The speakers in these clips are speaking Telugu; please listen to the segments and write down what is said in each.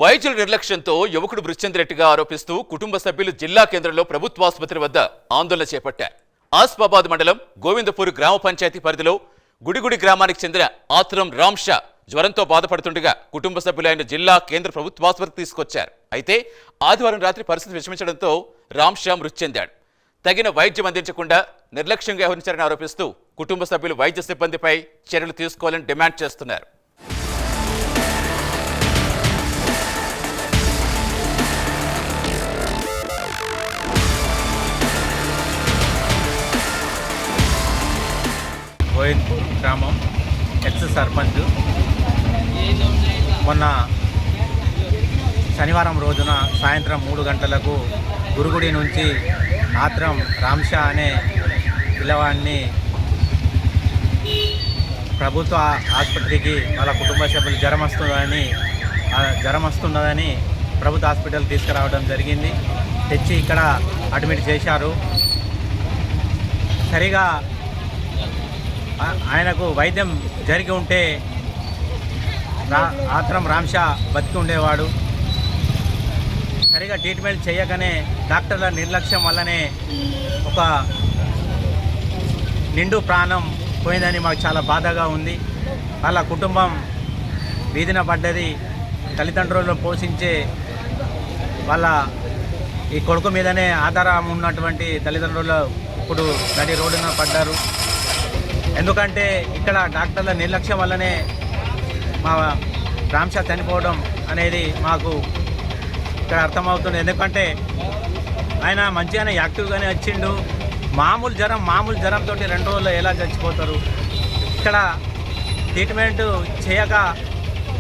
వైద్యుల నిర్లక్ష్యంతో యువకుడు మృతి చెందినట్టుగా ఆరోపిస్తూ కుటుంబ సభ్యులు జిల్లా కేంద్రంలో ప్రభుత్వాసుపత్రి వద్ద ఆందోళన చేపట్టారు. ఆస్ఫాబాద్ మండలం గోవిందపూర్ గ్రామ పంచాయతీ పరిధిలో గుడిగుడి గ్రామానికి చెందిన ఆత్రం రామ్ షా జ్వరంతో బాధపడుతుండగా కుటుంబ సభ్యులు ఆయన జిల్లా కేంద్ర ప్రభుత్వాసుపత్రికి తీసుకొచ్చారు. అయితే ఆదివారం రాత్రి పరిస్థితి విషమించడంతో రామ్ షా మృతి చెందాడు. తగిన వైద్యం అందించకుండా నిర్లక్ష్యంగా వ్యవహరించారని ఆరోపిస్తూ కుటుంబ సభ్యులు వైద్య సిబ్బందిపై చర్యలు తీసుకోవాలని డిమాండ్ చేస్తున్నారు. గోవిందపూర్ గ్రామం ఎక్స్ సర్పంచ్ మొన్న శనివారం రోజున సాయంత్రం 3 గంటలకు గురుగుడి నుంచి ఆత్రం రామ్షా అనే పిల్లవాడిని ప్రభుత్వ ఆసుపత్రికి వాళ్ళ కుటుంబ సభ్యులు జ్వరం వస్తున్నదని ప్రభుత్వ హాస్పిటల్ తీసుకురావడం జరిగింది. తెచ్చి ఇక్కడ అడ్మిట్ చేశారు. సరిగా ఆయనకు వైద్యం జరిగి ఉంటే ఆత్రం రామ్షా బతికి ఉండేవాడు. సరిగా ట్రీట్మెంట్ చేయకనే డాక్టర్ల నిర్లక్ష్యం వల్లనే ఒక నిండు ప్రాణం పోయిందని మాకు చాలా బాధగా ఉంది. వాళ్ళ కుటుంబం వీధిన పడ్డది. తల్లిదండ్రులను పోషించే వాళ్ళ ఈ కొడుకు మీదనే ఆధారం ఉన్నటువంటి తల్లిదండ్రులు ఇప్పుడు నడి రోడ్డున పడ్డారు. ఎందుకంటే ఇక్కడ డాక్టర్ల నిర్లక్ష్యం వల్లనే మా రామ్షా చనిపోవడం అనేది మాకు ఇక్కడ అర్థమవుతుంది. ఎందుకంటే ఆయన మంచిగానే యాక్టివ్గానే వచ్చిండు. మామూలు జ్వరంతో 2 రోజుల్లో ఎలా చచ్చిపోతారు? ఇక్కడ ట్రీట్మెంట్ చేయక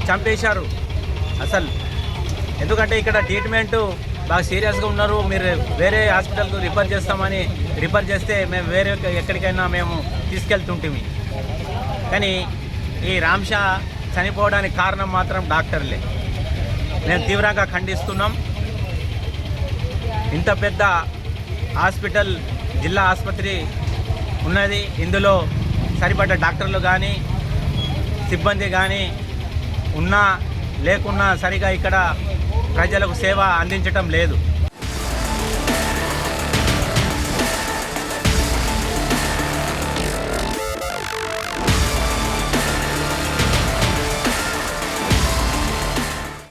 చంపేశారు అసలు. ఎందుకంటే ఇక్కడ ట్రీట్మెంట్ బాగా సీరియస్గా ఉన్నారు. మీరు వేరే హాస్పిటల్కు రిఫర్ చేస్తే మేము వేరే ఎక్కడికైనా మేము తీసుకెళ్తుంటిమి. కానీ ఈ రామ్షా చనిపోవడానికి కారణం మాత్రం డాక్టర్లే. మేము తీవ్రంగా ఖండిస్తున్నాం. ఇంత పెద్ద హాస్పిటల్ జిల్లా ఆసుపత్రి ఉన్నది. ఇందులో సరిపడ్డ డాక్టర్లు కానీ సిబ్బంది కానీ ఉన్నా లేకున్నా సరిగా ఇక్కడ ప్రజలకు సేవ అందించటం లేదు.